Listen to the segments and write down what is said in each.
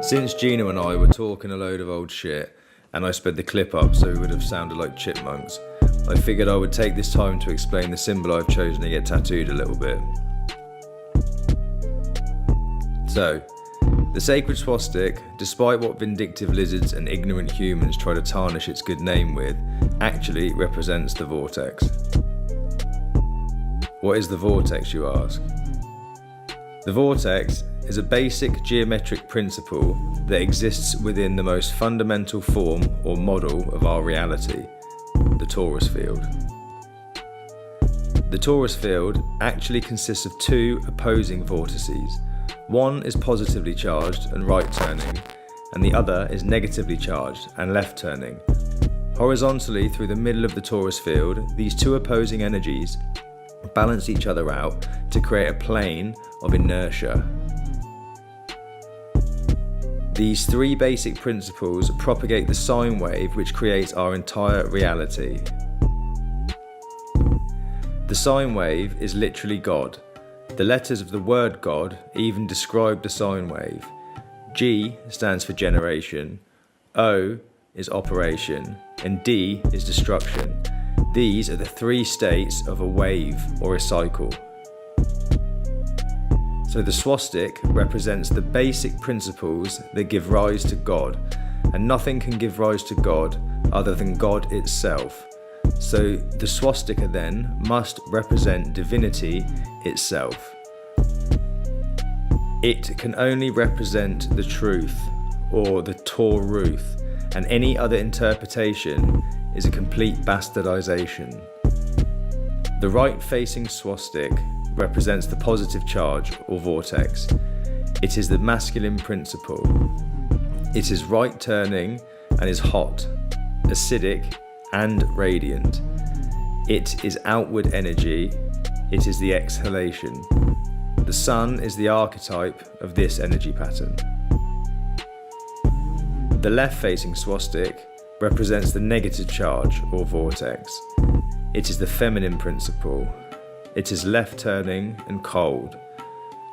Since Gina and I were talking a load of old shit, and I sped the clip up so we would have sounded like chipmunks, I figured I would take this time to explain the symbol I've chosen to get tattooed a little bit. So, the sacred swastika, despite what vindictive lizards and ignorant humans try to tarnish its good name with, actually represents the vortex. What is the vortex, you ask? The vortex is a basic geometric principle that exists within the most fundamental form or model of our reality, the torus field. The torus field actually consists of two opposing vortices. One is positively charged and right turning, and the other is negatively charged and left turning. Horizontally through the middle of the torus field, these two opposing energies balance each other out to create a plane of inertia. These three basic principles propagate the sine wave which creates our entire reality. The sine wave is literally God. The letters of the word God even describe the sine wave. G stands for generation, O is operation, and D is destruction. These are the three states of a wave or a cycle. So the swastika represents the basic principles that give rise to God, and nothing can give rise to God other than God itself. So the swastika then must represent divinity itself. It can only represent the truth, or the Torusa, and any other interpretation is a complete bastardization. The right-facing swastika represents the positive charge or vortex. It is the masculine principle. It is right turning and is hot, acidic and radiant. It is outward energy. It is the exhalation. The sun is the archetype of this energy pattern. The left-facing swastika represents the negative charge or vortex. It is the feminine principle. It is left turning and cold,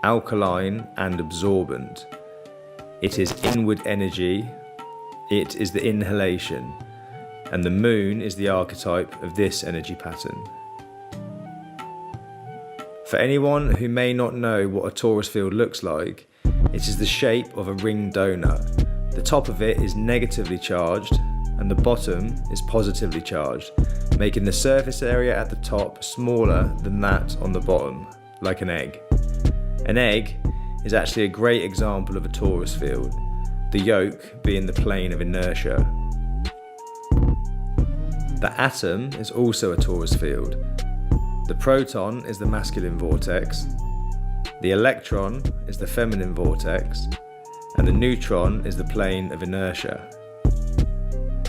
alkaline and absorbent. It is inward energy. It is the inhalation. And the moon is the archetype of this energy pattern. For anyone who may not know what a torus field looks like, it is the shape of a ring donut. The top of it is negatively charged and the bottom is positively charged, making the surface area at the top smaller than that on the bottom, like an egg. An egg is actually a great example of a torus field, the yolk being the plane of inertia. The atom is also a torus field. The proton is the masculine vortex, the electron is the feminine vortex, and the neutron is the plane of inertia.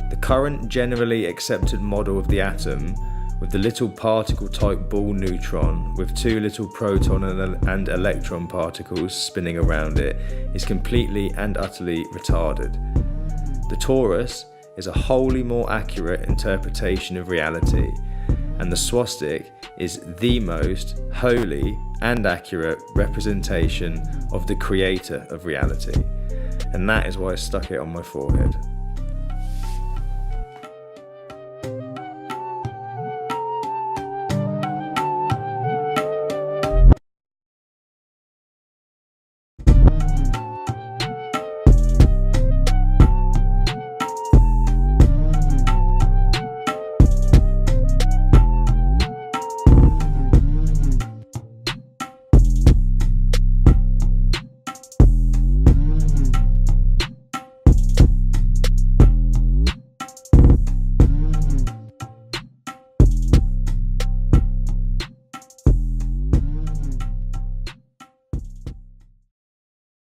The current generally accepted model of the atom, with the little particle type ball neutron with two little proton and electron particles spinning around it, is completely and utterly retarded. The torus is a wholly more accurate interpretation of reality, and the swastika is the most holy and accurate representation of the creator of reality, and that is why I stuck it on my forehead.